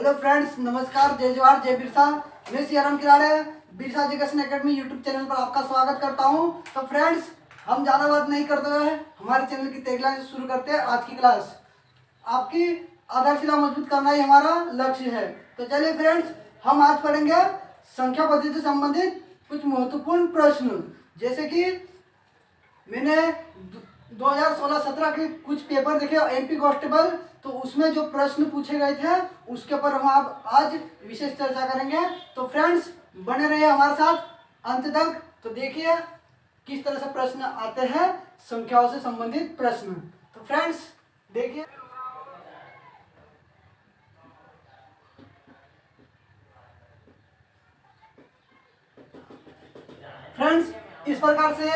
Hello friends, नमस्कार, जय जवाहर, जय बिरसा। मैं CRM Kirade Birsa education academy YouTube channel पर आपका स्वागत करता हूं। तो फ्रेंड्स, हम ज़्यादा बात नहीं करते हुए हमारे चैनल की टैगलाइन से शुरू करते हैं आज की क्लास। आपकी आधारशिला मजबूत करना ही हमारा लक्ष्य है। तो चलिए फ्रेंड्स, हम आज पढ़ेंगे संख्या पद्धति से संबंधित कुछ महत्वपूर्ण प्रश्न। जैसे कि मैंने 2016-17 के कुछ पेपर देखे एमपी कांस्टेबल, तो उसमें जो प्रश्न पूछे गए थे उसके ऊपर हम आज विशेष चर्चा करेंगे। तो फ्रेंड्स, बने रहिए हमारे साथ अंत तक। तो देखिए किस तरह से प्रश्न आते हैं, संख्याओं से संबंधित प्रश्न। तो फ्रेंड्स देखिए, फ्रेंड्स इस प्रकार से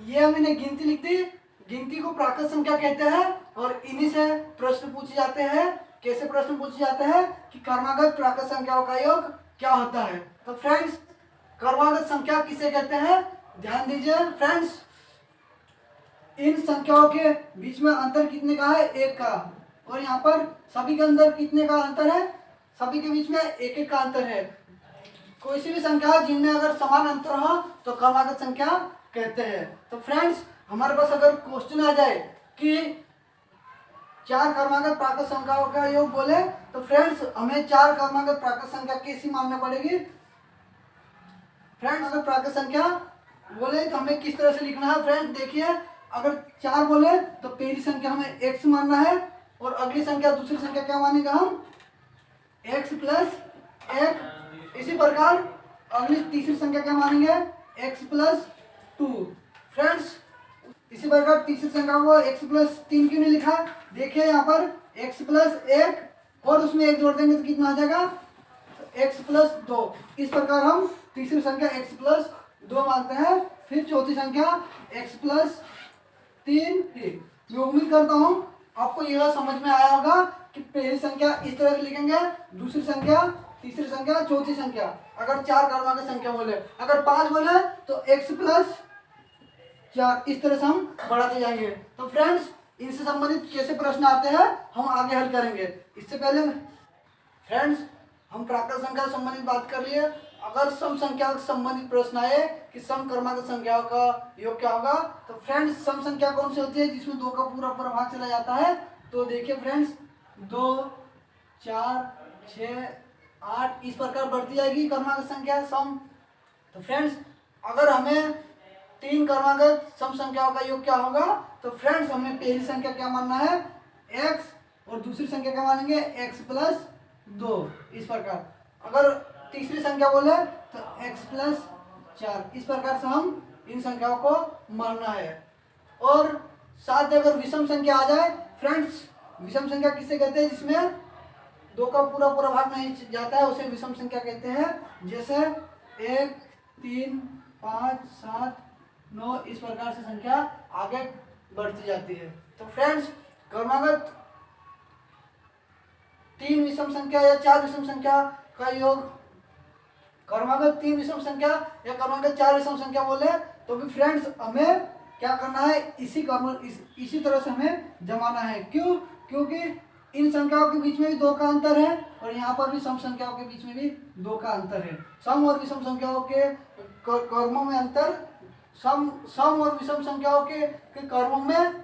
ये मैंने गिनती लिख दी। गिनती को प्राकृत संख्या कहते हैं और इन्हीं से प्रश्न पूछे जाते हैं। कैसे प्रश्न पूछे जाते हैं कि क्रमागत प्राकृत संख्याओं का योग क्या होता है। तो फ्रेंड्स, क्रमागत संख्या किसे कहते हैं, ध्यान दीजिए फ्रेंड्स। इन संख्याओं के बीच में अंतर कितने का है, एक का। और यहाँ पर सभी के अंदर कितने का अंतर है, सभी के बीच में एक एक का अंतर है। कोई सी भी संख्या जिनमें अगर समान अंतर हो तो क्रमागत संख्या कहते हैं। तो फ्रेंड्स, हमारे पास अगर क्वेश्चन आ जाए कि चार क्रमागत प्राकृत संख्याओं का योग बोले, तो फ्रेंड्स हमें चार क्रमागत प्राकृत संख्या कैसी मानना पड़ेगी। फ्रेंड्स, अगर प्राकृत संख्या बोले तो हमें किस तरह से लिखना है। फ्रेंड्स देखिए, अगर चार बोले तो पहली संख्या हमें x मानना है और अगली संख्या दूसरी संख्या क्या मानेगा हम, x प्लस एक। इसी प्रकार अगली तीसरी संख्या क्या मानेंगे, x प्लस टू। फ्रेंड्स इसी प्रकार तीसरी संख्या को x प्लस तीन क्यों नहीं लिखा, देखिए यहाँ पर x प्लस एक और उसमें एक जोड़ देंगे तो कितना आ जाएगा, x प्लस दो। इस प्रकार हम तीसरी संख्या x प्लस दो मानते हैं। फिर चौथी संख्या x प्लस तीन। मैं उम्मीद करता हूँ आपको यह समझ में आया होगा कि पहली संख्या इस तरह से लिखेंगे, दूसरी संख्या, तीसरी संख्या, चौथी संख्या। अगर चार क्रमांक संख्या बोले, अगर पांच बोले तो x प्लस चार, इस तरह से हम बढ़ाते जाएंगे। तो फ्रेंड्स, इनसे संबंधित कैसे प्रश्न आते हैं हम आगे हल करेंगे। इससे पहले फ्रेंड्स, हम प्राकृत संख्या से संबंधित बात कर लिए। अगर सम संख्या से संबंधित प्रश्न आए कि सम क्रमांक संख्याओं का योग क्या होगा, तो फ्रेंड्स सम संख्या कौन सी होती है जिसमें दो का पूरा पूरा भाग चला जाता है। तो देखिए फ्रेंड्स, 2, 4, 6, 8 इस प्रकार बढ़ती जाएगी क्रमांक संख्या सम। तो फ्रेंड्स, अगर हमें तीन क्रमागत सम संख्याओं का योग क्या होगा, तो फ्रेंड्स हमें पहली संख्या क्या मानना है, x, और दूसरी संख्या क्या मानेंगे, x प्लस दो। इस प्रकार अगर तीसरी संख्या बोले तो x प्लस चार। इस प्रकार से हम इन संख्याओं को मानना है। और साथ ही अगर विषम संख्या आ जाए, फ्रेंड्स विषम संख्या किसे कहते हैं, जिसमें दो का पूरा पूरा भाग नहीं जाता है उसे विषम संख्या कहते हैं। जैसे 1, 3, 5, 7, 9 इस प्रकार से संख्या आगे बढ़ती जाती है। तो फ्रेंड्स, क्रमागत तीन विषम संख्या या चार विषम संख्या का योग, क्रमागत तीन विषम संख्या या क्रमागत चार विषम संख्या बोले तो भी फ्रेंड्स हमें क्या करना है, इसी तरह से हमें जमाना है। क्यों, क्योंकि इन संख्याओं के बीच में भी दो का अंतर है और यहाँ पर भी सम संख्याओं के बीच में भी दो का अंतर है। सम और विषम संख्याओं के कर्मों में अंतर, सम और विषम संख्याओं के कर्मों में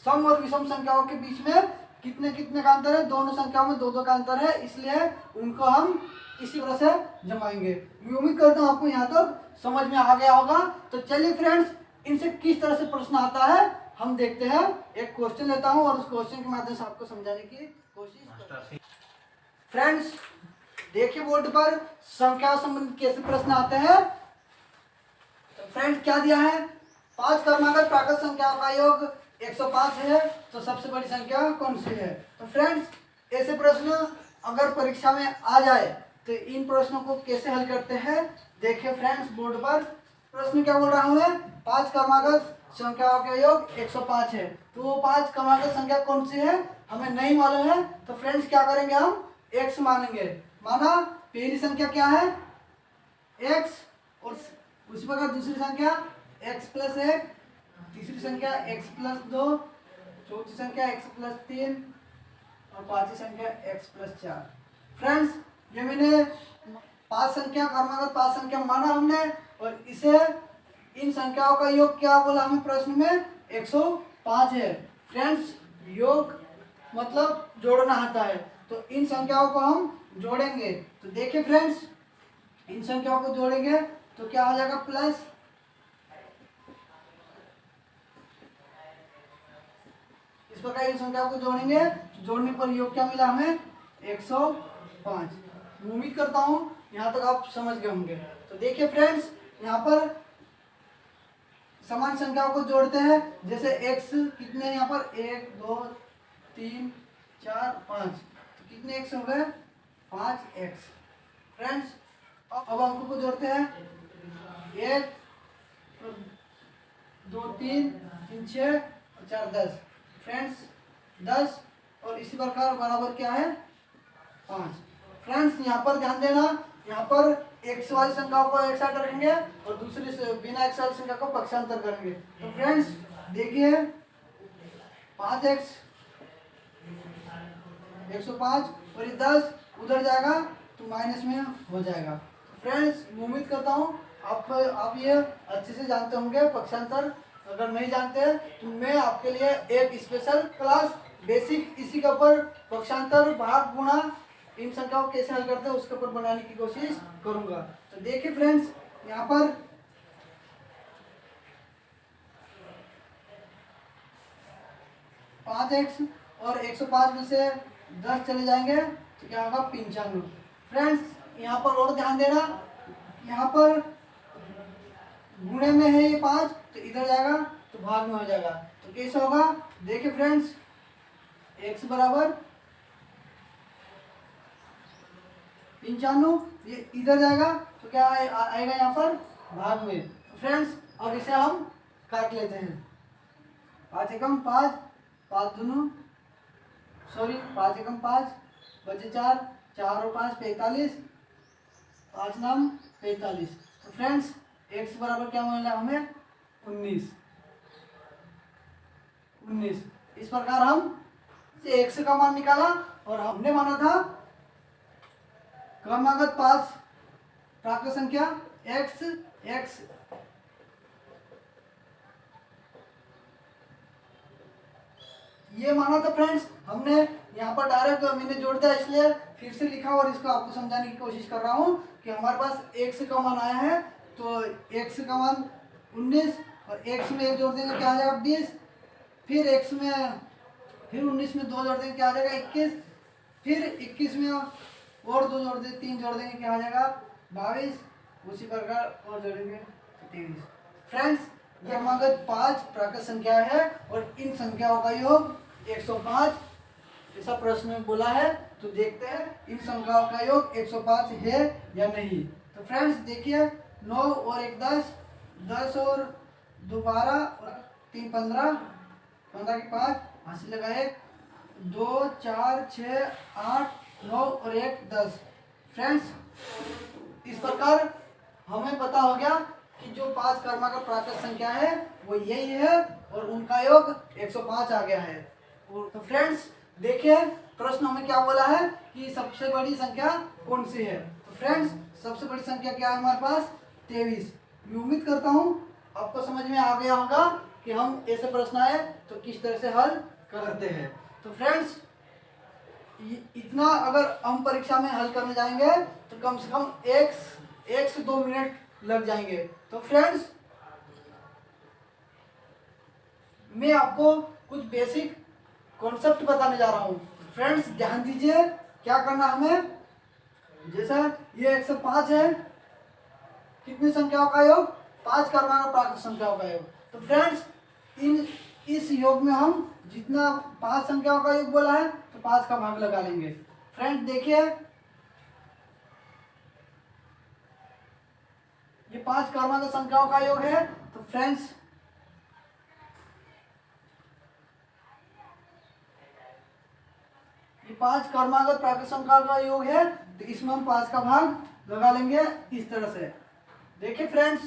सम और विषम संख्याओं के बीच में कितने कितने का अंतर है, दोनों संख्याओं में दो दो का अंतर है, इसलिए उनको हम इसी तरह से जमाएंगे। मैं उम्मीद करता हूँ आपको यहाँ तक समझ में आ गया होगा। तो चलिए फ्रेंड्स, इनसे किस तरह से प्रश्न आता है हम देखते हैं। एक क्वेश्चन लेता हूँ और उस क्वेश्चन के माध्यम से आपको समझाने की कोशिश करता हूँ। फ्रेंड्स देखिए बोर्ड पर संख्या संबंधित कैसे प्रश्न आते हैं। तो फ्रेंड्स क्या दिया है, पांच क्रमागत प्राकृत संख्याओं का योग 105 है, तो सबसे बड़ी संख्या कौन सी है। तो फ्रेंड्स ऐसे प्रश्न अगर परीक्षा में आ जाए तो इन प्रश्नों को कैसे हल करते हैं, देखिए फ्रेंड्स बोर्ड पर प्रश्न क्या बोल रहा हूँ मैं, पांच क्रमागत संख्याओं का योग 105 है, तो वो पांच क्रमागत संख्या कौन सी है हमें नहीं मालूम है। तो फ्रेंड्स क्या करेंगे, हम x मानेंगे। माना पहली संख्या क्या है, x, और उसी प्रकार दूसरी संख्या x प्लस एक, तीसरी संख्या x प्लस दो, चौथी संख्या x प्लस तीन और पांचवी संख्या x प्लस चार। फ्रेंड्स ये मैंने 5 संख्या क्रमागत 5 संख्या माना हमने, और इसे इन संख्याओं का योग क्या बोला हमें प्रश्न में 105 है। फ्रेंड्स योग मतलब जोड़ना आता है, तो इन संख्याओं को हम जोड़ेंगे। तो देखिए फ्रेंड्स इन संख्याओं को जोड़ेंगे तो क्या हो जाएगा, प्लस इस प्रकार इन संख्याओं को जोड़ेंगे, जोड़ने पर योग क्या मिला हमें 105। उम्मीद करता हूँ यहाँ तक आप समझ गए होंगे। तो देखिए फ्रेंड्स यहाँ पर समान संख्याओं को जोड़ते हैं, जैसे x कितने हैं यहाँ पर 1 2 3 4 5, तो कितने x हो गए 5x। फ्रेंड्स अब अंकों को जोड़ते हैं 1 2 3 3 6 और 4 10। फ्रेंड्स 10 और इसी प्रकार बराबर क्या है 5। फ्रेंड्स यहाँ पर ध्यान देना, यहाँ पर x वाली संख्याओं को एक साइड रखेंगे और दूसरी से बिना x वाली संख्या को पक्षांतर करेंगे। तो फ्रेंड्स देखिए 5x 105 और ये 10 उधर जाएगा तो माइनस में हो जाएगा। तो फ्रेंड्स उम्मीद करता हूँ आप ये अच्छे से जानते होंगे पक्षांतर। अगर नहीं जानते तो मैं आपके लिए एक स्पेशल क्लास बेसिक इसी के ऊपर पक्षांतर भाग गुणा इन संख्याओं को कैसे हल करते हैं उसके ऊपर बनाने की कोशिश करूंगा। तो देखिए फ्रेंड्स यहाँ पर 5x और 105 में से 10 चले जाएंगे तो क्या होगा 95। फ्रेंड्स यहाँ पर और ध्यान देना, यहाँ पर गुणे में है ये 5 तो इधर जाएगा तो भाग में हो जाएगा। तो कैसे होगा देखिए फ्रेंड्स x बराबर 95, ये इधर जाएगा तो क्या आएगा यहाँ पर भाग में। तो फ्रेंड्स अब इसे हम काट लेते हैं। 5 एकम 5 5 दूनों 5 एकम 5 बचे 4 4 और 5 45 5 नाम 45। तो फ्रेंड्स x बराबर क्या मिला हमें 19। इस प्रकार हम x का मान निकाला और हमने माना था क्रमागत 5 प्राकृत संख्या x ये माना था। फ्रेंड्स हमने यहाँ पर डायरेक्ट मैंने जोड़ दिया इसलिए फिर से लिखा और इसको आपको समझाने की कोशिश कर रहा हूँ कि हमारे पास x का मान आया है तो x का मान 19 और x में 1 जोड़ देंगे क्या आ जाएगा 20, फिर x में फिर 19 में 2 जोड़ देंगे क्या आ जाएगा 21, फिर 21 में और 2 जोड़ देंगे 3 जोड़ देंगे क्या आ जाएगा 22, उसी प्रकार और जोड़ेंगे 23। फ्रेंड्स ये हमारे 5 प्राकृत संख्या है और इन संख्याओं का योग 105 ऐसा प्रश्न में बोला है। तो देखते हैं इन संख्याओं का योग 105 है या नहीं। तो फ्रेंड्स देखिए 9 और 1 10, 10 और 2 12 और 3 15, 15 के 5 हासिल लगा 1 2 4 6 8 9 और 1 10। फ्रेंड्स इस प्रकार हमें पता हो गया कि जो 5 क्रमागत प्राकृत संख्या है वो यही है और उनका योग 105 आ गया है। तो फ्रेंड्स देखिए प्रश्न हमें क्या बोला है कि सबसे बड़ी संख्या कौन सी है। तो फ्रेंड्स सबसे बड़ी संख्या क्या है हमारे पास 23। मैं उम्मीद करता हूँ आपको समझ में आ गया होगा कि हम ऐसे प्रश्न आए तो किस तरह से हल करते हैं। तो फ्रेंड्स इतना अगर हम परीक्षा में हल करने जाएंगे तो कम से कम 1 से 2 मिनट लग जाएंगे। तो फ्रेंड्स मैं आपको कुछ बेसिक कॉन्सेप्ट बताने जा रहा हूँ। फ्रेंड्स ध्यान दीजिए क्या करना हमें, जैसा ये 105 है कितनी संख्याओं का योग 5 क्रमागत प्राकृत संख्याओं का योग। तो फ्रेंड्स इस योग में हम जितना 5 संख्याओं का योग बोला है तो 5 का भाग लगा लेंगे। फ्रेंड्स देखिए ये 5 क्रमागत संख्याओं का योग है। तो फ्रेंड्स ये 5 क्रमागत प्राकृत संख्याओं का योग है तो इसमें हम 5 का भाग लगा लेंगे इस तरह से। देखिए फ्रेंड्स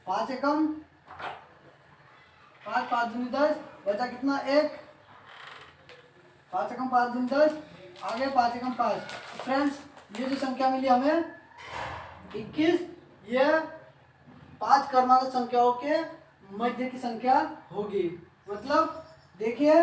5 एकम 5 5 दूनी 10 बचा कितना 1, 5 एकम 5 दूनी 10 आगे 5 एकम 5। फ्रेंड्स ये जो संख्या मिली हमें 21, ये 5 क्रमांक संख्याओं के मध्य की संख्या होगी। मतलब देखिए,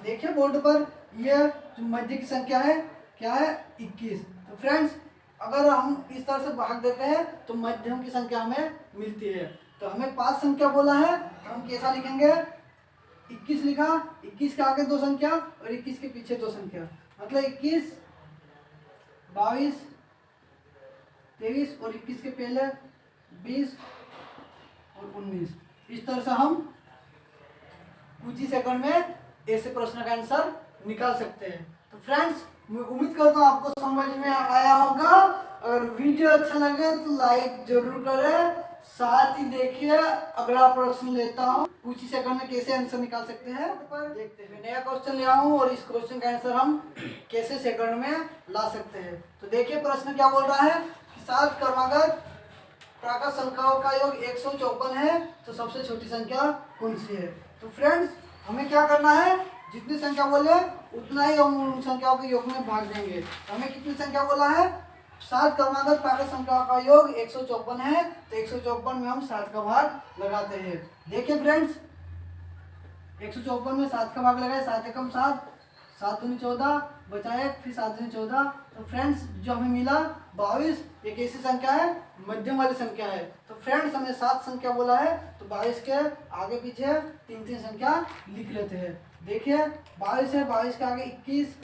देखिए बोर्ड पर ये जो मध्य की संख्या है क्या है 21। तो फ्रेंड्स अगर हम इस तरह से भाग देते हैं तो मध्यम की संख्या हमें मिलती है। तो हमें 5 संख्या बोला है तो हम कैसा लिखेंगे, 21 लिखा, 21 के आगे 2 संख्या और 21 के पीछे 2 संख्या, मतलब 21, 22, 23 और 21 के पहले 20 और 19। इस तरह से हम कुछ ही सेकंड में ऐसे प्रश्न का आंसर निकाल सकते हैं। तो फ्रेंड्स मैं उम्मीद करता हूँ आपको समझ में आया होगा। अगर वीडियो अच्छा लगे तो लाइक जरूर करें, साथ ही देखिए अगला प्रश्न लेता हूँ, कुछ ही सेकंड में कैसे आंसर निकाल सकते हैं पर देखते हैं। नया क्वेश्चन ले आऊँ और इस क्वेश्चन का आंसर हम कैसे सेकंड में ला सकते हैं। तो देखिए प्रश्न क्या बोल रहा है कि 7 क्रमागत प्राकृत संख्याओं का योग 154 है, तो सबसे छोटी संख्या कौन सी है। तो फ्रेंड्स हमें क्या करना है, जितनी संख्या बोले उतना ही हम उन संख्याओं के योग में भाग देंगे। हमें कितनी संख्या बोला है, 7 क्रमागत प्राकृत संख्याओं का योग 154 है, तो 154 में हम 7 का भाग लगाते हैं। देखिए फ्रेंड्स 154 में 7 का भाग लगाए, 7 एकम 7, 7 दूनी 14, बचाए फिर 7 दूनी 14। तो फ्रेंड्स जो हमें मिला 22, ये कैसी संख्या है, मध्यम वाली संख्या है। तो फ्रेंड्स हमें 7 संख्या बोला है तो 22 के आगे पीछे 3-3 संख्या लिख लेते हैं। देखिए 22 है, 22 के आगे 21,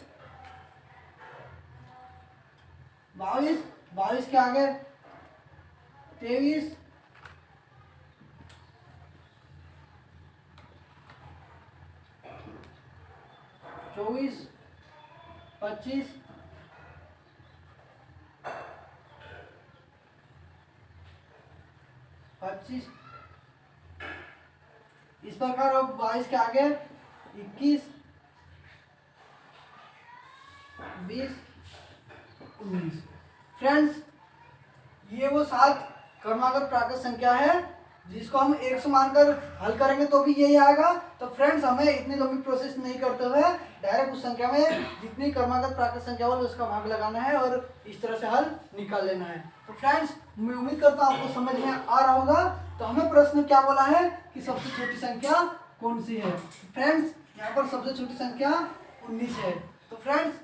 22, 22 के आगे 23, 24, 25, 25। इस प्रकार अब 22 के आगे 21, 20, 19। फ्रेंड्स ये वो 7 क्रमागत प्राकृत संख्या है जिसको हम 100 मानकर हल करेंगे तो भी यही आएगा। तो फ्रेंड्स हमें इतनी लंबी प्रोसेस नहीं करते हुए डायरेक्ट उस संख्या में जितनी क्रमागत प्राकृत संख्या हो उसका भाग लगाना है और इस तरह से हल निकाल लेना है। तो फ्रेंड्स मैं उम्मीद करता हूँ आपको समझ में आ रहा होगा। तो हमें प्रश्न क्या बोला है कि सबसे छोटी संख्या कौन सी है। फ्रेंड्स यहाँ पर सबसे छोटी संख्या 19 है। तो फ्रेंड्स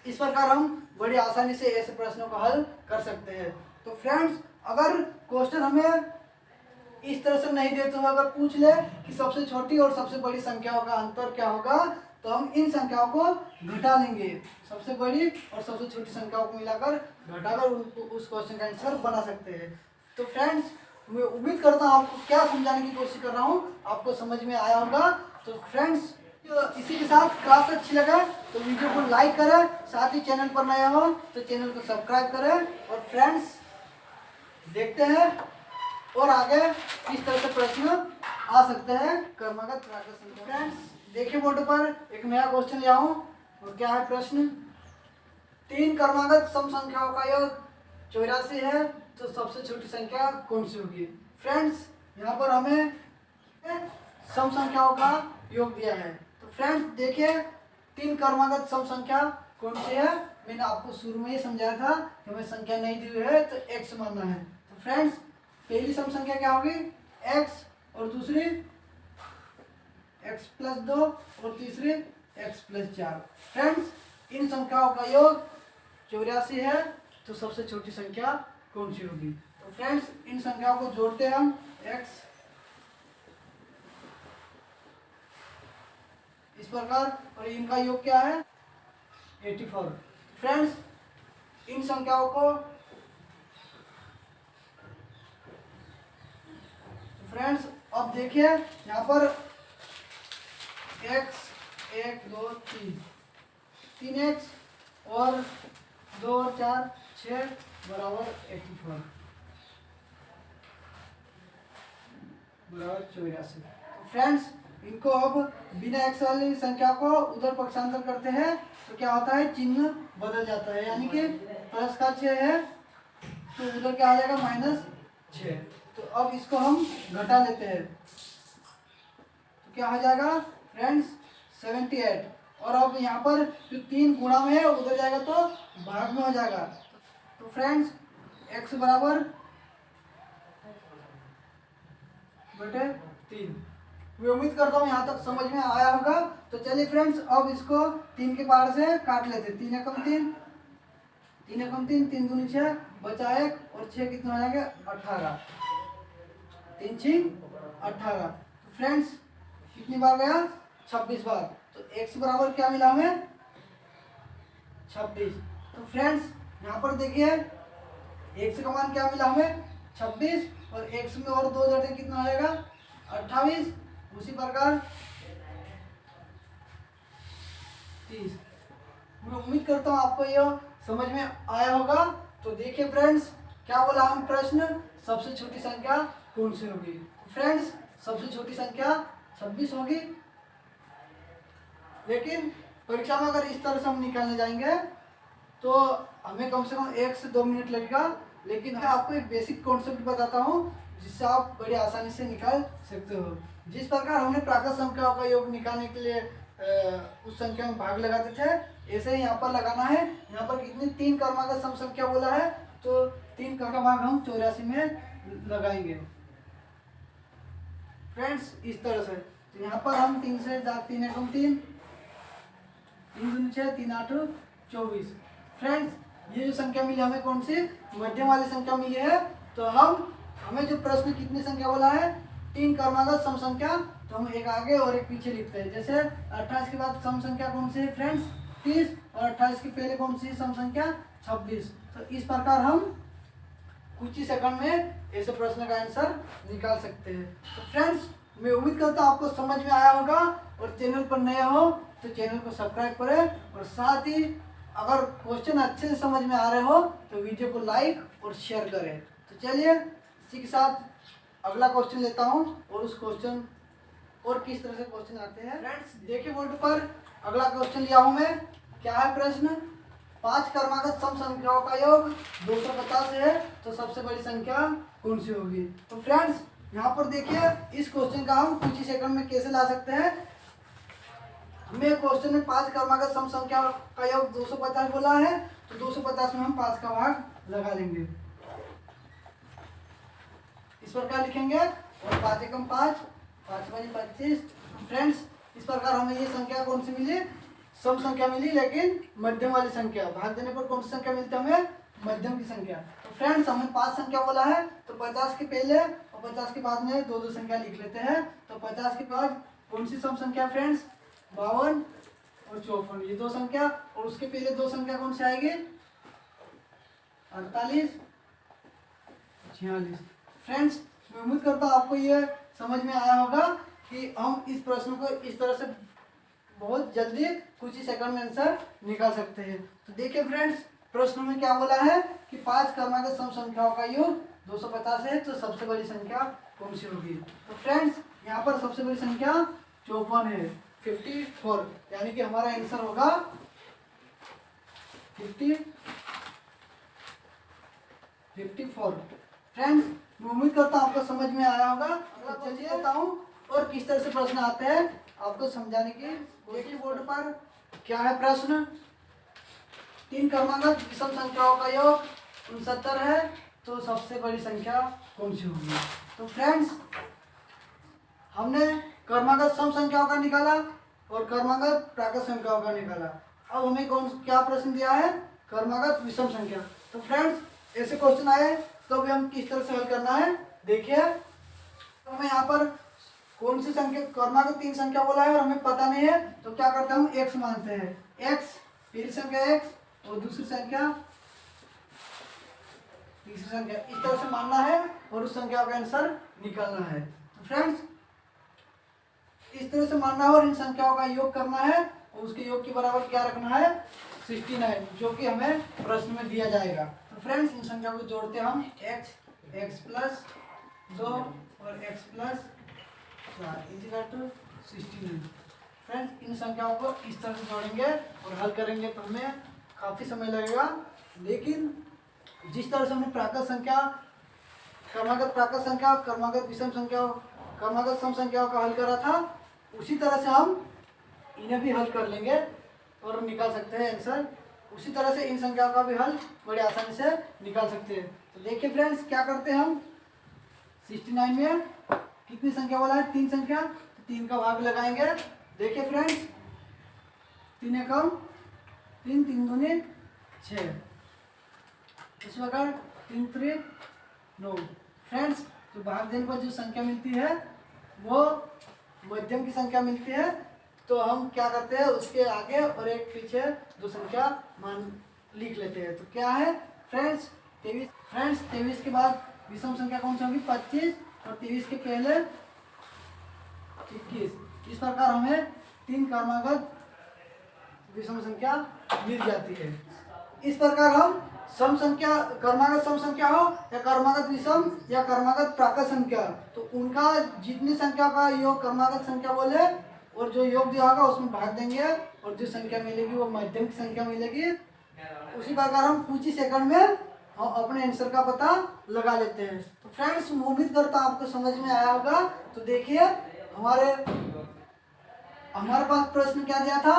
इस प्रकार हम बड़ी आसानी से ऐसे प्रश्नों का हल कर सकते हैं। तो फ्रेंड्स अगर क्वेश्चन हमें इस तरह से नहीं देते हुए अगर पूछ ले कि सबसे छोटी और सबसे बड़ी संख्याओं का अंतर क्या होगा, तो हम इन संख्याओं को घटा लेंगे, सबसे बड़ी और सबसे छोटी संख्याओं को मिलाकर घटाकर उनको उस क्वेश्चन का आंसर बना सकते हैं। तो फ्रेंड्स मैं उम्मीद करता हूँ आपको क्या समझाने की कोशिश कर रहा हूँ आपको समझ में आया होगा। तो फ्रेंड्स इसी के साथ क्लास अच्छी लगे तो वीडियो को लाइक करें, साथ ही चैनल पर नया हो तो चैनल को सब्सक्राइब करें। और फ्रेंड्स देखते हैं और आगे किस तरह से प्रश्न आ सकते हैं क्रमागत प्राकृत संख्या। फ्रेंड्स देखिए बोर्ड पर एक नया क्वेश्चन ले आऊँ और क्या है प्रश्न, 3 क्रमागत सम संख्याओं का योग 84 है, तो सबसे छोटी संख्या कौन सी होगी। फ्रेंड्स यहाँ पर हमें सम संख्याओं का योग दिया है। तो फ्रेंड्स देखिए 3 क्रमागत सम संख्या कौन सी है, मैंने आपको शुरू में ही समझाया था कि हमें संख्या नहीं दी हुई है तो x मानना है। तो फ्रेंड्स पहली सम संख्या क्या होगी x और दूसरी x प्लस 2 और तीसरी x प्लस 4। फ्रेंड्स इन संख्याओं का योग 84 है, तो सबसे छोटी संख्या कौन सी होगी। तो फ्रेंड्स इन संख्याओं को जोड़ते हैं हम x इस प्रकार और इनका योग क्या है 84। फ्रेंड्स इन संख्याओं को फ्रेंड्स अब देखिए यहाँ पर x 1 2 3 3x और 2 और 4 6 बराबर 84 बराबर 84। फ्रेंड्स इनको अब बिना x वाली संख्या को उधर पक्षांतर करते हैं तो क्या होता है चिन्ह बदल जाता है, यानी कि प्लस का 6 है तो उधर क्या आ जाएगा -6। तो अब इसको हम घटा लेते हैं तो क्या हो जाएगा फ्रेंड्स 78। और अब यहाँ पर जो 3 गुणा में है उधर जाएगा तो भाग में हो जाएगा। तो फ्रेंड्स x बराबर बटे 3। मैं उम्मीद करता हूँ यहाँ तक समझ में आया होगा। तो चलिए फ्रेंड्स अब इसको 3 के पार से काट लेते हैं। 3 एकम 3, 3 एकम 3, 3 दूनी 6, बचा 1 और 6 कितना हो जाएगा 18, 3 6 18। तो फ्रेंड्स कितनी बार गया 26 बार। तो x बराबर क्या मिला हमें 26। तो फ्रेंड्स यहाँ पर देखिए x का मान क्या मिला हमें 26 और x में और 2 जोड़े कितना हो जाएगा 28। उसी प्रकार 30। मैं उम्मीद करता हूँ आपको यह समझ में आया होगा। तो देखिए फ्रेंड्स क्या बोला हम प्रश्न, सबसे छोटी संख्या कौन सी होगी। फ्रेंड्स सबसे छोटी संख्या 26 होगी। लेकिन परीक्षा में अगर इस तरह से हम निकालने जाएंगे तो हमें कम से कम 1 से 2 मिनट लगेगा। लेकिन मैं आपको एक बेसिक कॉन्सेप्ट बताता हूँ जिससे आप बड़ी आसानी से निकाल सकते हो। जिस प्रकार हमने प्राकृत संख्याओं का योग निकालने के लिए उस संख्या में भाग लगाते थे, ऐसे ही यहाँ पर लगाना है। यहाँ पर कितनी 3 क्रमागत सम संख्या बोला है तो 3 का भाग हम 84 में लगाएंगे फ्रेंड्स इस तरह से। तो यहाँ पर हम 3 से 3 एकम 3, 3 दूनी 6, 3 8 24। फ्रेंड्स ये जो संख्या मिली हमें कौन सी मध्यम वाली संख्या मिली है। तो हमें जो प्रश्न कितनी संख्या बोला है 3 क्रमागत सम संख्या, तो हम एक आगे और एक पीछे लिखते हैं। जैसे 28 के बाद सम संख्या कौन सी है फ्रेंड्स 30 और 28 के पहले कौन सी सम संख्या 26। तो इस प्रकार हम कुछ ही सेकंड में ऐसे प्रश्न का आंसर निकाल सकते हैं। तो फ्रेंड्स मैं उम्मीद करता हूँ आपको समझ में आया होगा। और चैनल पर नया हो तो चैनल को सब्सक्राइब करें और साथ ही अगर क्वेश्चन अच्छे से समझ में आ रहे हो तो वीडियो को लाइक और शेयर करें। तो चलिए इसी के साथ अगला क्वेश्चन लेता हूँ और उस क्वेश्चन और किस तरह से क्वेश्चन आते हैं। फ्रेंड्स देखिए बोर्ड पर अगला क्वेश्चन लिया हूँ मैं। क्या है प्रश्न, 5 क्रमागत सम संख्याओं का योग 250 है तो सबसे बड़ी संख्या कौन सी होगी। तो फ्रेंड्स यहाँ पर देखिए इस क्वेश्चन का हम कुछ ही सेकंड में कैसे ला सकते हैं। हमें क्वेश्चन में 5 क्रमागत सम संख्या का योग 250 बोला है तो 250 में हम 5 का भाग लगा लेंगे। इस प्रकार लिखेंगे और 5 एकम 5, 5 5 25। फ्रेंड्स इस प्रकार हमें ये संख्या कौन सी मिली सम संख्या मिली, लेकिन मध्यम वाली संख्या। भाग देने पर कौन सी संख्या मिलती है हमें मध्यम की संख्या। तो फ्रेंड्स हमें 5 संख्या बोला है तो 50 के पहले और 50 के बाद में 2 संख्या लिख लेते हैं। तो 50 के बाद कौन सी सम संख्या फ्रेंड्स 52 और 54, ये 2 संख्या। और उसके पहले 2 संख्या कौन सी आएगी 48 46। फ्रेंड्स मैं उम्मीद करता हूँ आपको ये समझ में आया होगा कि हम इस प्रश्न को इस तरह से बहुत जल्दी कुछ ही सेकंड में आंसर निकाल सकते हैं। तो देखिए फ्रेंड्स प्रश्न में क्या बोला है कि 5 क्रमागत सम संख्याओं का योग 250 है तो सबसे बड़ी संख्या कौन सी होगी। तो फ्रेंड्स यहाँ पर सबसे बड़ी संख्या 54 है 54, यानी कि हमारा आंसर होगा 54। फ्रेंड्स मैं उम्मीद करता हूँ आपको समझ में आया होगा। चलिए बताता हूँ और किस तरह से प्रश्न आते हैं आपको समझाने की। देखिए बोर्ड पर क्या है प्रश्न, 3 क्रमागत विषम संख्याओं का योग 69 है तो सबसे बड़ी संख्या कौन सी होगी। तो फ्रेंड्स हमने क्रमागत सम संख्याओं का निकाला और क्रमागत प्राकृत संख्याओं का निकाला। अब हमें क्या प्रश्न दिया है क्रमागत विषम संख्या। तो फ्रेंड्स ऐसे क्वेश्चन आए तो अभी हम किस तरह से हल करना है देखिए। तो हमें यहाँ पर कौन सी संख्या क्रमागत 3 संख्या बोला है और हमें पता नहीं है तो क्या करते हैं हम x मानते हैं। x पहली संख्या x और दूसरी संख्या तीसरी संख्या, इस तरह से मानना है और उस संख्या का आंसर निकालना है। तो फ्रेंड्स इस तरह से मानना है और इन संख्याओं का योग करना है और उसके योग के बराबर क्या रखना है 69, जो कि हमें प्रश्न में दिया जाएगा। तो फ्रेंड्स इन संख्या को जोड़ते हम x प्लस 2 और x प्लस 4 69। फ्रेंड्स इन संख्याओं को इस तरह से जोड़ेंगे और हल करेंगे तो हमें काफ़ी समय लगेगा। लेकिन जिस तरह से हमने प्राकृत संख्या क्रमागत प्राकृत संख्या क्रमागत विषम संख्या क्रमागत सम संख्याओं का हल करा था उसी तरह से हम इन्हें भी हल कर लेंगे और निकाल सकते हैं आंसर। उसी तरह से इन संख्याओं का भी हल बड़े आसानी से निकाल सकते हैं। तो देखिए फ्रेंड्स, क्या करते हैं हम 69 में कितनी संख्या वाला है, 3 संख्या, तो 3 का भाग लगाएंगे। देखिए फ्रेंड्स, 3 एकम 3, 3 दूनी 6, इस प्रकार 3 3 9। फ्रेंड्स, जो भाग देने पर जो संख्या मिलती है वो मध्यम की संख्या मिलती है, तो हम क्या करते हैं उसके आगे और एक पीछे 2 संख्या मान लिख लेते हैं। तो क्या है फ्रेंड्स 23। फ्रेंड्स 23 के बाद विषम संख्या कौन सी होगी, 25, और 23 के पहले 21। इस प्रकार हमें 3 क्रमागत विषम संख्या मिल जाती है। इस प्रकार हम सम संख्या, क्रमागत सम संख्या हो या क्रमागत विषम या क्रमागत प्राकृत संख्या, तो उनका जितनी संख्या का योग क्रमागत संख्या बोले और जो योग दिया होगा उसमें भाग देंगे और जो संख्या मिलेगी वो मध्यम की संख्या मिलेगी। उसी प्रकार हम कुछ ही सेकंड में हम अपने आंसर का पता लगा लेते हैं। तो फ्रेंड्स, उम्मीद करता हूं आपको समझ में आया होगा। तो देखिए हमारे पास प्रश्न क्या दिया था,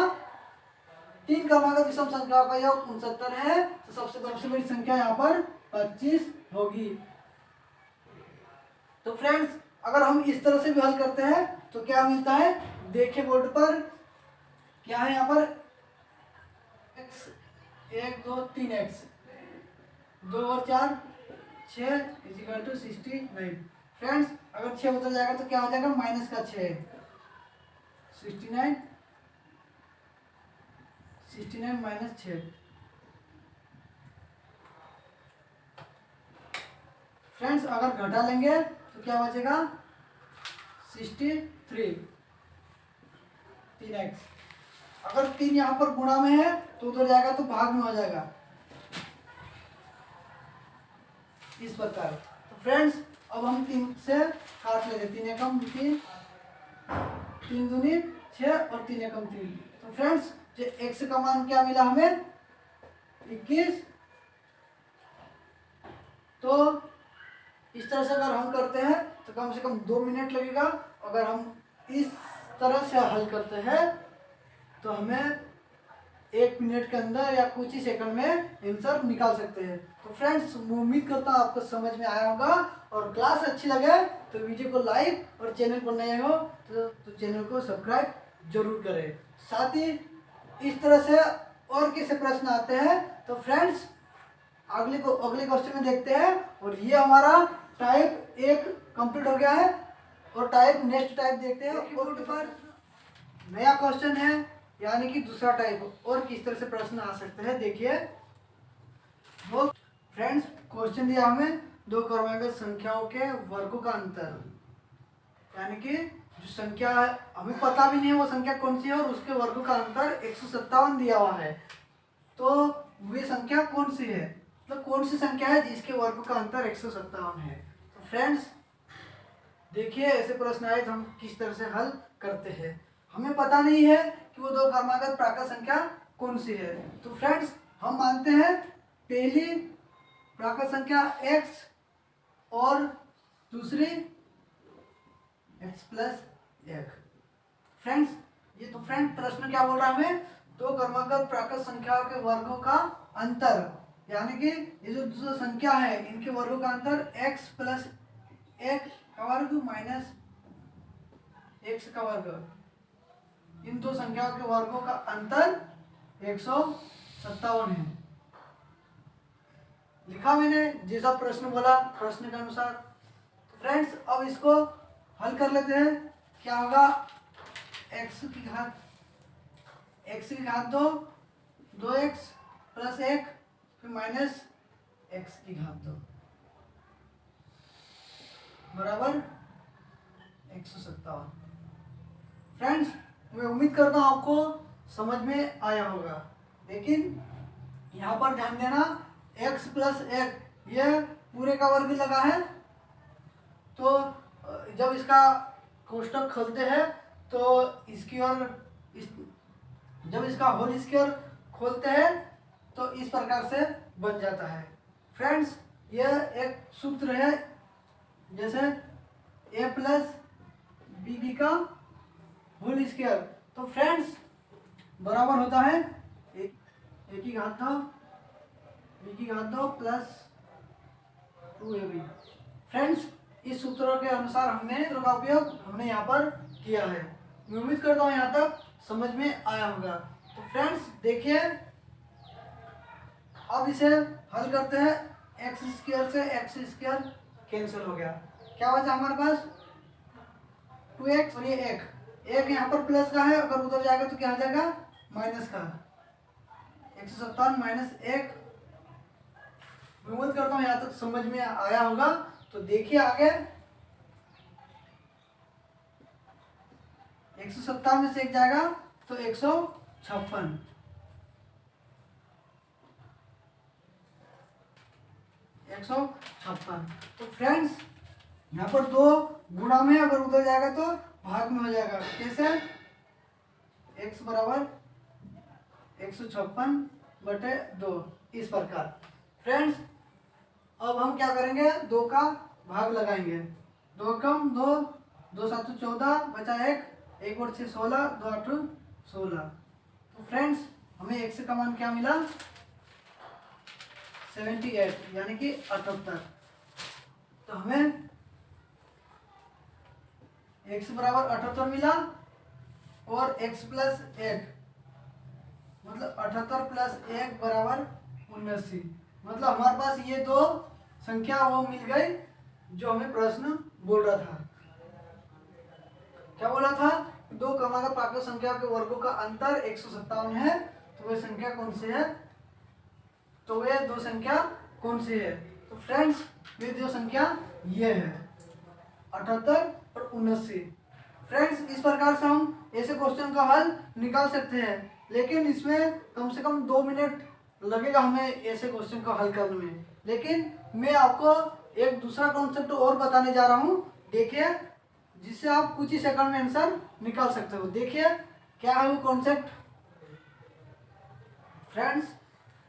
3 क्रमागत विषम संख्याओं का योग 69 है, तो सबसे बड़ी संख्या यहाँ पर 25 होगी। तो फ्रेंड्स, अगर हम इस तरह से भी हल करते हैं तो क्या मिलता है, देखिए बोर्ड पर क्या है, यहाँ पर x 1 2 3 x 2 और 4 6 = 69। फ्रेंड्स, अगर 6 उतर जाएगा तो क्या हो जाएगा, माइनस का 6 69 माइनस 6। फ्रेंड्स, अगर घटा लेंगे तो क्या बचेगा, 63 3x। अगर 3 यहाँ पर गुणा में है तो उधर जाएगा तो भाग में हो जाएगा, इस प्रकार। तो फ्रेंड्स, अब हम 3 से काट लेते, 3 एकम 3, 3 दूनी 6 और 3 एकम 3। तो फ्रेंड्स, जो x का मान क्या मिला हमें, 21। तो इस तरह से अगर हम करते हैं तो कम से कम 2 मिनट लगेगा। अगर हम इस तरह से हल करते हैं तो हमें 1 मिनट के अंदर या कुछ ही सेकंड में आंसर निकाल सकते हैं। तो फ्रेंड्स, उम्मीद करता हूँ आपको समझ में आया होगा, और क्लास अच्छी लगे तो वीडियो को लाइक और चैनल पर नए हो तो चैनल को सब्सक्राइब जरूर करें। साथ ही इस तरह से और कैसे प्रश्न आते हैं तो फ्रेंड्स अगले क्वेश्चन में देखते हैं। और ये हमारा टाइप 1 कंप्लीट हो गया है और नेक्स्ट टाइप देखते हैं। और पर नया क्वेश्चन है, यानी कि दूसरा टाइप और किस तरह से प्रश्न आ सकते हैं। देखिए वो फ्रेंड्स, क्वेश्चन दिया हमें 2 क्रमागत संख्याओं के वर्गों का अंतर, यानी कि जो संख्या है हमें पता भी नहीं है वो संख्या कौन सी है और उसके वर्गों का अंतर 157 दिया हुआ है। तो वे संख्या कौन सी है, मतलब कौन सी संख्या है जिसके वर्गों का अंतर 157 है। तो फ्रेंड्स देखिए, ऐसे प्रश्न आए तो हम किस तरह से हल करते हैं। हमें पता नहीं है कि वो 2 क्रमागत प्राकृत संख्या कौन सी है। तो फ्रेंड्स, हम मानते हैं पहली प्राकृत संख्या x और दूसरी x + 1। फ्रेंड्स, ये तो प्रश्न क्या बोल रहा है हमें, 2 क्रमागत प्राकृत संख्याओं के वर्गों का अंतर, यानी कि ये जो संख्या है इनके वर्गों का अंतर x + 1 का वर्ग माइनस x का वर्ग, इन 2 संख्याओं के वर्गों का अंतर 157 है। लिखा मैंने जैसा प्रश्न बोला प्रश्न के अनुसार। फ्रेंड्स, अब इसको हल कर लेते हैं। क्या होगा, x की घात 2 2x + 1 फिर माइनस x की घात 2 बराबर 157। फ्रेंड्स, मैं उम्मीद करता हूँ आपको समझ में आया होगा, लेकिन यहाँ पर ध्यान देना, x + 1 ये पूरे का वर्ग लगा है। तो जब इसका कोष्टक खोलते हैं तो इसकी ओर जब इसका होल स्क्वायर खोलते हैं तो इस प्रकार से बन जाता है। फ्रेंड्स, यह एक सूत्र है, जैसे a + bb का होल स्क्वायर तो फ्रेंड्स बराबर होता है ए की घात 2 बी की घात 2 प्लस 2ab। फ्रेंड्स इस सूत्र के अनुसार हमने सूत्र का उपयोग हमने यहाँ पर किया है। मैं उम्मीद करता हूँ यहाँ तक समझ में आया होगा। तो फ्रेंड्स देखिए, अब इसे हल करते हैं। एक्स स्क्वायर से एक्स स्क्वायर कैंसिल हो गया, क्या बचा हमारे पास 2x और ये एक यहाँ पर प्लस का है, अगर उधर जाएगा तो क्या आ जाएगा माइनस का। 157 माइनस 1। उम्मीद करता हूँ यहाँ तक समझ में आया होगा। तो देखिए आगे 157 में से एक जाएगा तो 156। तो फ्रेंड्स यहाँ पर 2 गुणा में, अगर उधर जाएगा तो भाग में हो जाएगा। कैसे? x बराबर 156/2 इस प्रकार। फ्रेंड्स अब हम क्या करेंगे, 2 का भाग लगाएंगे। 2 कम 2, 2 7 14 बचा 1, 1 और 6 16, 2 8 16। तो फ्रेंड्स हमें x का मान क्या मिला 78 यानी कि 78। तो हमें x बराबर 78 मिला और x प्लस 1 मतलब 78 प्लस 1 बराबर 79। मतलब हमारे पास ये 2 संख्या वो मिल गई जो हमें प्रश्न बोल रहा था। क्या बोला था? 2 क्रमागत प्राकृत संख्या के वर्गों का अंतर 157 है। तो वह संख्या कौन सी है? तो वे 2 संख्या कौन सी है? तो फ्रेंड्स वे 2 संख्या ये है 78 और 79। फ्रेंड्स इस प्रकार से हम ऐसे क्वेश्चन का हल निकाल सकते हैं, लेकिन इसमें कम से कम 2 मिनट लगेगा हमें ऐसे क्वेश्चन का हल करने में। लेकिन मैं आपको एक दूसरा कॉन्सेप्ट और बताने जा रहा हूँ, देखिए, जिससे आप कुछ ही सेकंड में आंसर निकाल सकते हो। देखिए क्या है वो कॉन्सेप्ट। फ्रेंड्स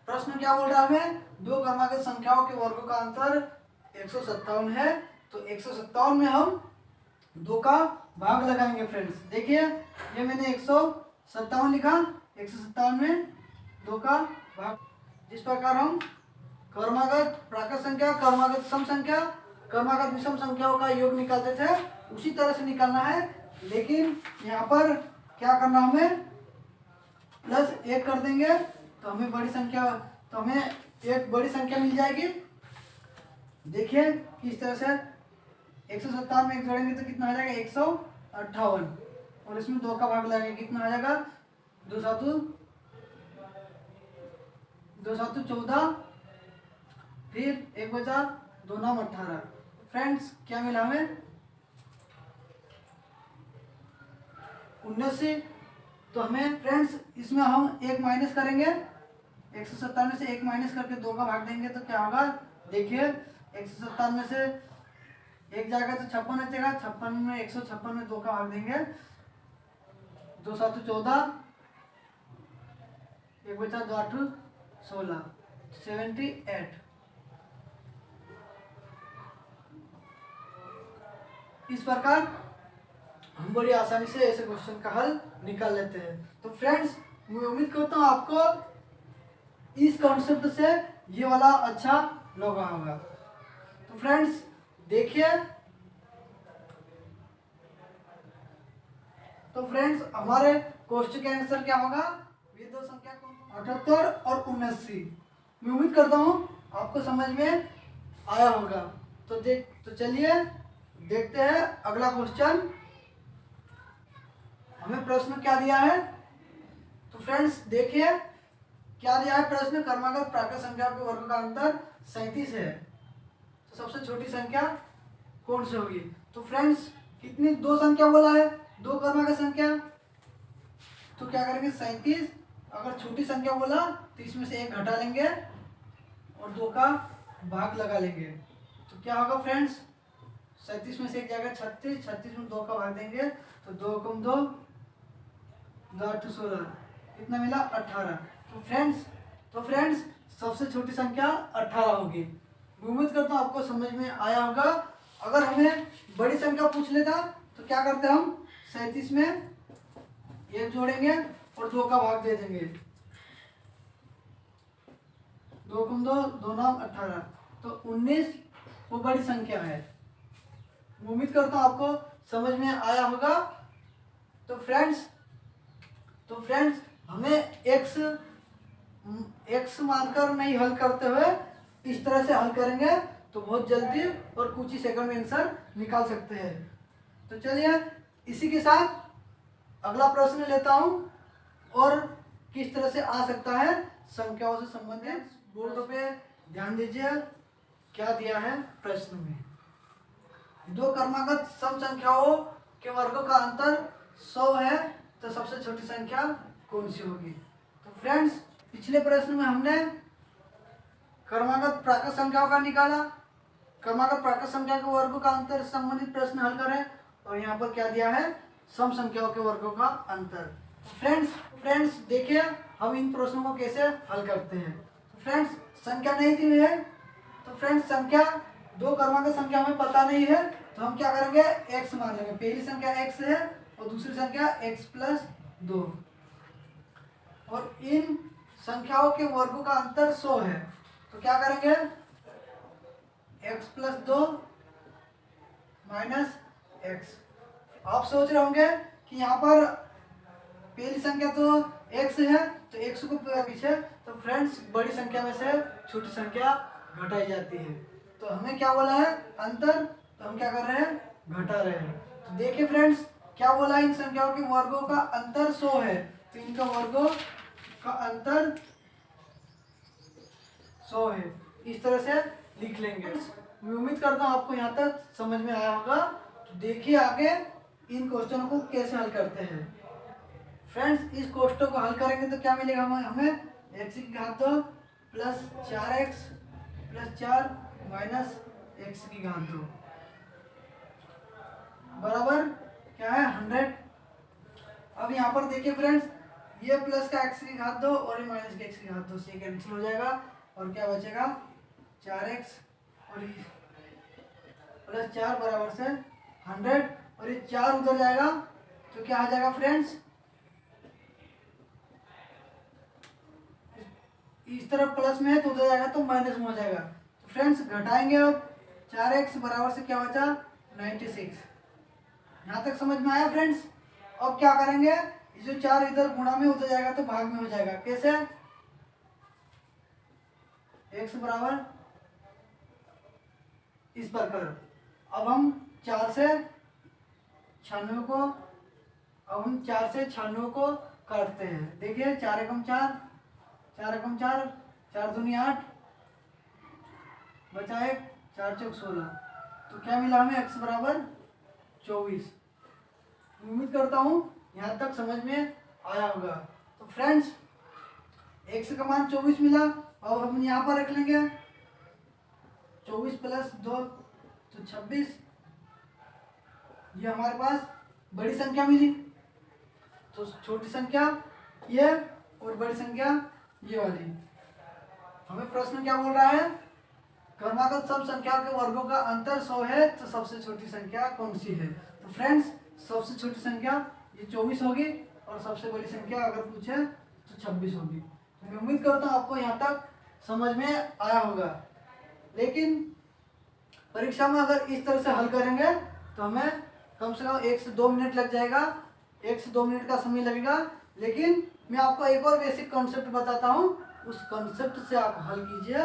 प्रश्न क्या बोल रहा है हमें, 2 क्रमागत संख्याओं के वर्गों का अंतर 157 है। तो 157 में हम 2 का भाग लगाएंगे। फ्रेंड्स देखिए ये मैंने 157 लिखा, 157 में 2 का भाग। जिस प्रकार हम क्रमागत प्राकृत संख्या, क्रमागत सम संख्या, क्रमागत विषम संख्याओं का योग निकालते थे, उसी तरह से निकालना है। लेकिन यहाँ पर क्या करना, हमें प्लस 1 कर देंगे तो हमें बड़ी संख्या, तो हमें एक बड़ी संख्या मिल जाएगी। देखिए किस तरह से 157 में 1 जोड़ेंगे तो कितना आ जाएगा 158, और इसमें 2 का भाग लगाएंगे कितना आ जाएगा 2 7 14, फिर 1 बचा 2 9 18। फ्रेंड्स क्या मिला हमें 79। तो हमें फ्रेंड्स इसमें हम 1 माइनस करेंगे, 157 में से 1 माइनस करके 2 का भाग देंगे तो क्या होगा, देखिए 157 में से 1 जाएगा तो 56 बचेगा, 56 में 156 में 2 का भाग देंगे 2 7 14, 1 बचा 2 8 16, 78। इस प्रकार हम बड़ी आसानी से ऐसे क्वेश्चन का हल निकाल लेते हैं। तो फ्रेंड्स मैं उम्मीद करता हूँ आपको इस कॉन्सेप्ट से ये वाला अच्छा लगा होगा। तो फ्रेंड्स देखिए, तो फ्रेंड्स हमारे क्वेश्चन का आंसर क्या होगा, ये 2 संख्या 78 और 79। मैं उम्मीद करता हूँ आपको समझ में आया होगा। तो चलिए देखते हैं अगला क्वेश्चन। हमें प्रश्न क्या दिया है, तो फ्रेंड्स देखिए क्या दिया है प्रश्न, क्रमागत प्राकृत संख्या के वर्ग का अंतर 37 है। तो सबसे छोटी संख्या कौन सी होगी? तो फ्रेंड्स कितनी 2 संख्या बोला है, 2 क्रमागत संख्या, तो क्या करेंगे 37। अगर छोटी संख्या बोला तो इसमें से 1 घटा लेंगे और 2 का भाग लगा लेंगे। तो क्या होगा फ्रेंड्स, 37 में से 1 जाएगा 36, 36 में 2 का भाग देंगे तो 2 कम 2 2 8 16, कितना मिला 18। तो फ्रेंड्स सबसे छोटी संख्या 18 होगी। उम्मीद करता हूँ आपको समझ में आया होगा। अगर हमें बड़ी संख्या पूछ लेता तो क्या करते हम, 37 में एक जोड़ेंगे और 2 का भाग दे देंगे। 2 कम 2, 2 9 18, तो 19 वो बड़ी संख्या है। उम्मीद करता हूँ आपको समझ में आया होगा। तो फ्रेंड्स हमें एक्स मानकर नहीं हल करते हुए इस तरह से हल करेंगे तो बहुत जल्दी और कुछ ही सेकंड में आंसर निकाल सकते हैं। तो चलिए इसी के साथ अगला प्रश्न लेता हूँ और किस तरह से आ सकता है संख्याओं से संबंधित। बोर्ड पे ध्यान दीजिए क्या दिया है प्रश्न में। दो क्रमागत सम संख्याओं के वर्गों का अंतर 100 है तो सबसे छोटी संख्या कौन सी होगी। तो फ्रेंड्स पिछले प्रश्न में हमने क्रमागत प्राकृत संख्याओं का निकाला, क्रमागत प्राकृत संख्या के वर्गों का अंतर संबंधित प्रश्न हल करें और यहाँ पर क्या दिया है सम संख्याओं के वर्गों का अंतर। फ्रेंड्स देखिए हम इन प्रश्नों को कैसे हल करते हैं। फ्रेंड्स संख्या नहीं दी हुई है तो फ्रेंड्स संख्या दो क्रमागत संख्या हमें पता नहीं है तो हम क्या करेंगे x मान लेंगे। पहली संख्या x है और दूसरी संख्या x प्लस 2 और इन संख्याओं के वर्गों का अंतर 100 है तो क्या करेंगे x प्लस 2 माइनस x। आप सोच रहे होंगे कि यहाँ पर पहली संख्या तो x है तो x को पीछे तो फ्रेंड्स बड़ी संख्या में से छोटी संख्या घटाई जाती है तो हमें क्या बोला है अंतर, तो हम क्या कर रहे हैं घटा रहे हैं। तो देखिए फ्रेंड्स क्या बोला है इन संख्याओं के वर्गों का अंतर 100 है तो इनका वर्गों का अंतर 100 है, इस तरह से लिख लेंगे। मैं उम्मीद करता हूँ आपको यहाँ तक समझ में आया होगा। तो देखिए आगे इन क्वेश्चनों को कैसे हल करते हैं। फ्रेंड्स इस क्वेश्चन को हल करेंगे तो क्या मिलेगा हमें x की घात 2 plus 4x plus 4 minus x की घात 2 बराबर क्या है 100। अब यहाँ पर देखिए फ्रेंड्स ये प्लस का x की घात 2 और ये माइनस का x की घात 2 से कैंसिल हो जाएगा और क्या बचेगा 4x और प्लस 4 बराबर से 100 और ये 4 उधर जाएगा तो क्या आ जाएगा फ्रेंड्स इस तरफ प्लस में है तो उधर जाएगा तो माइनस में हो जाएगा। तो फ्रेंड्स घटाएंगे अब 4x बराबर से क्या बचा 96। यहाँ तक समझ में आया फ्रेंड्स। अब क्या करेंगे जो 4 इधर गुणा में उधर जाएगा तो भाग में हो जाएगा। कैसे x बराबर इस प्रकार। अब हम 4 से 96 को काटते हैं। देखिए 4 एकम 4 4 एकम 4 4 दूनी 8 बचा 1 4 चौक 16 तो क्या मिला हमें x बराबर 24। उम्मीद करता हूँ यहाँ तक समझ में आया होगा। तो फ्रेंड्स x का मान 24 मिला और हम यहाँ पर रख लेंगे 24 प्लस 2 तो 26। ये हमारे पास बड़ी संख्या मिली तो छोटी संख्या ये और बड़ी संख्या ये वाली। हमें प्रश्न क्या बोल रहा है क्रमागत सब संख्याओं के वर्गों का अंतर 100 है तो सबसे छोटी संख्या कौन सी है। तो फ्रेंड्स सबसे छोटी संख्या ये 24 होगी और सबसे बड़ी संख्या अगर पूछे तो 26 होगी। तो मैं उम्मीद करता हूँ आपको यहाँ तक समझ में आया होगा। लेकिन परीक्षा में अगर इस तरह से हल करेंगे तो हमें कम से कम 1 से 2 मिनट लग जाएगा। 1 से 2 मिनट का समय लगेगा। लेकिन मैं आपको एक और बेसिक कॉन्सेप्ट बताता हूँ, उस कॉन्सेप्ट से आप हल कीजिए,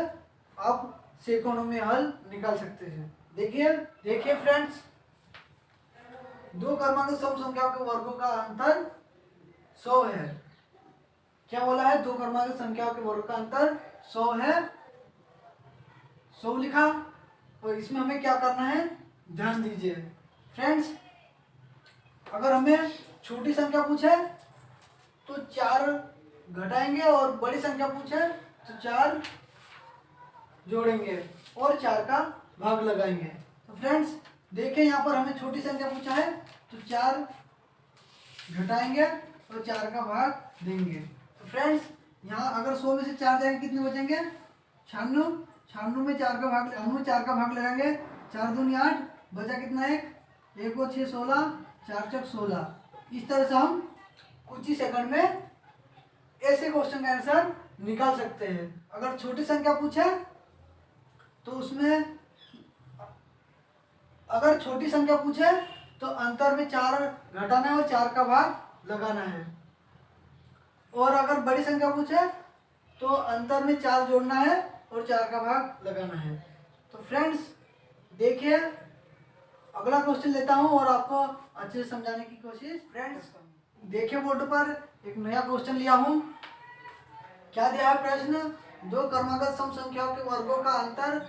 आप सेकंडों में हल निकाल सकते हैं। देखिए फ्रेंड्स दो क्रमागत सम संख्याओं के वर्गों का अंतर 100 है। क्या बोला है दो क्रमागत संख्याओं के वर्गों का अंतर 100 है। 100 लिखा और इसमें हमें क्या करना है ध्यान दीजिए फ्रेंड्स। अगर हमें छोटी संख्या पूछे तो 4 घटाएंगे और बड़ी संख्या पूछे तो 4 जोड़ेंगे और 4 का भाग लगाएंगे। तो फ्रेंड्स देखिए यहाँ पर हमें छोटी संख्या पूछा है तो 4 घटाएंगे और 4 का भाग देंगे। तो फ्रेंड्स यहाँ अगर 100 में से 4 जाएंगे कितने बचेंगे 96। 96 में 4 का भाग लगाएंगे 4 दूनी 8 बचा कितना 1 1 को 6 16 4 चौक 16। इस तरह से हम कुछ ही सेकंड में ऐसे क्वेश्चन का आंसर निकाल सकते हैं। अगर छोटी संख्या पूछे तो उसमें, अगर छोटी संख्या पूछे तो अंतर में 4 घटाना है और 4 का भाग लगाना है, और अगर बड़ी संख्या पूछे तो अंतर में 4 जोड़ना है और 4 का भाग लगाना है। तो फ्रेंड्स देखिए, अगला क्वेश्चन लेता हूं और आपको अच्छे से समझाने की कोशिश। फ्रेंड्स देखिए, बोर्ड पर एक नया क्वेश्चन लिया हूं। क्या दिया है प्रश्न? दो क्रमागत सम संख्याओं के वर्गों का अंतर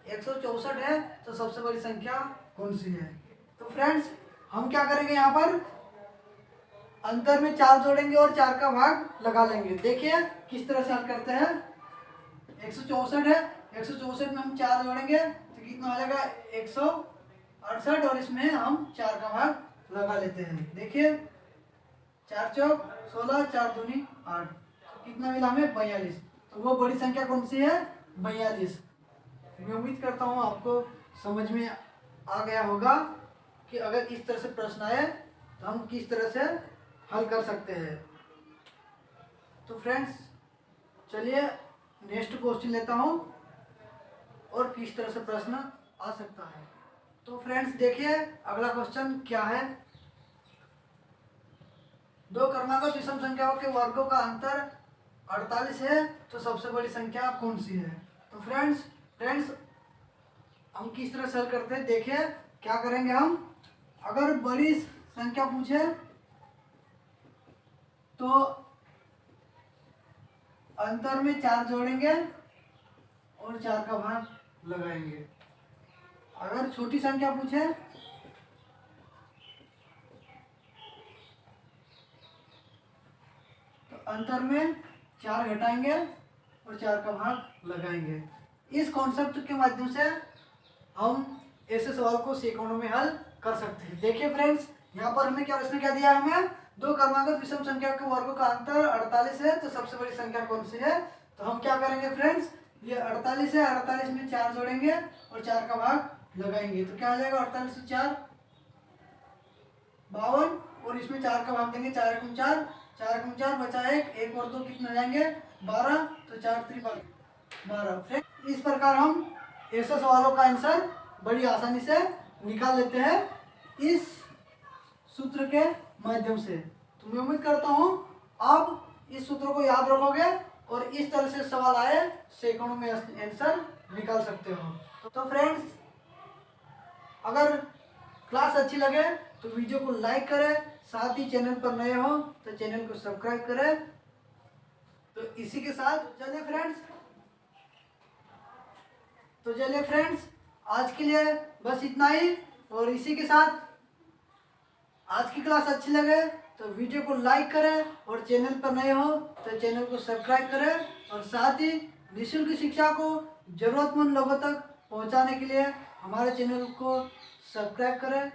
164 है, तो सबसे बड़ी संख्या कौन सी है? तो फ्रेंड्स हम क्या करेंगे, यहाँ पर अंतर में 4 जोड़ेंगे और 4 का भाग लगा लेंगे। देखिए किस तरह से हल करते हैं। 164 है, 164 में हम 4 जोड़ेंगे तो कितना हो जाएगा 168, और इसमें हम 4 का भाग लगा लेते हैं। देखिए 4 चौक 16, 4 दूनी 8, तो कितना मिला हमें 42। तो वो बड़ी संख्या कौन सी है? 42। मैं उम्मीद करता हूँ आपको समझ में आ गया होगा कि अगर इस तरह से प्रश्न आए तो हम किस तरह से हल कर सकते हैं। तो फ्रेंड्स चलिए नेक्स्ट क्वेश्चन लेता हूँ और किस तरह से प्रश्न आ सकता है। तो फ्रेंड्स देखिए अगला क्वेश्चन क्या है। दो क्रमागत विषम संख्याओं के वर्गों का अंतर 48 है, तो सबसे बड़ी संख्या कौन सी है? तो फ्रेंड्स हम किस तरह से हल करते हैं। देखिए क्या करेंगे हम, अगर बड़ी संख्या पूछे तो अंतर में 4 जोड़ेंगे और 4 का भाग लगाएंगे। अगर छोटी संख्या पूछे तो अंतर में 4 घटाएंगे और 4 का भाग लगाएंगे। इस कॉन्सेप्ट के माध्यम से हम ऐसे सवाल को सेकंडों में हल कर सकते हैं। देखिए फ्रेंड्स यहाँ पर हमें क्या प्रश्न क्या दिया है, हमें दो क्रमागत विषम संख्या के वर्गों का अंतर 48 है, तो सबसे बड़ी संख्या कौन सी है? तो हम क्या करेंगे फ्रेंड्स, ये 48 है, 48 में 4 जोड़ेंगे और 4 का भाग लगाएंगे, तो क्या आ जाएगा 48 से 4 52, और इसमें 4 का भाग देंगे, 4 एकम 4, 4 एकम 4 बचा 1 और 2 कितने हो जाएंगे 12, तो 4 3 12। फ्रेंड्स इस प्रकार हम ऐसे सवालों का आंसर बड़ी आसानी से निकाल लेते हैं इस सूत्र के माध्यम से। तो मैं उम्मीद करता हूँ आप इस सूत्र को याद रखोगे और इस तरह से सवाल आए सेकंडों में आंसर निकाल सकते हो। तो फ्रेंड्स अगर क्लास अच्छी लगे तो वीडियो को लाइक करें, साथ ही चैनल पर नए हो तो चैनल को सब्सक्राइब करें। तो इसी के साथ चलिए फ्रेंड्स आज के लिए बस इतना ही, और इसी के साथ आज की क्लास अच्छी लगे तो वीडियो को लाइक करें और चैनल पर नए हो तो चैनल को सब्सक्राइब करें, और साथ ही निःशुल्क शिक्षा को ज़रूरतमंद लोगों तक पहुंचाने के लिए हमारे चैनल को सब्सक्राइब करें।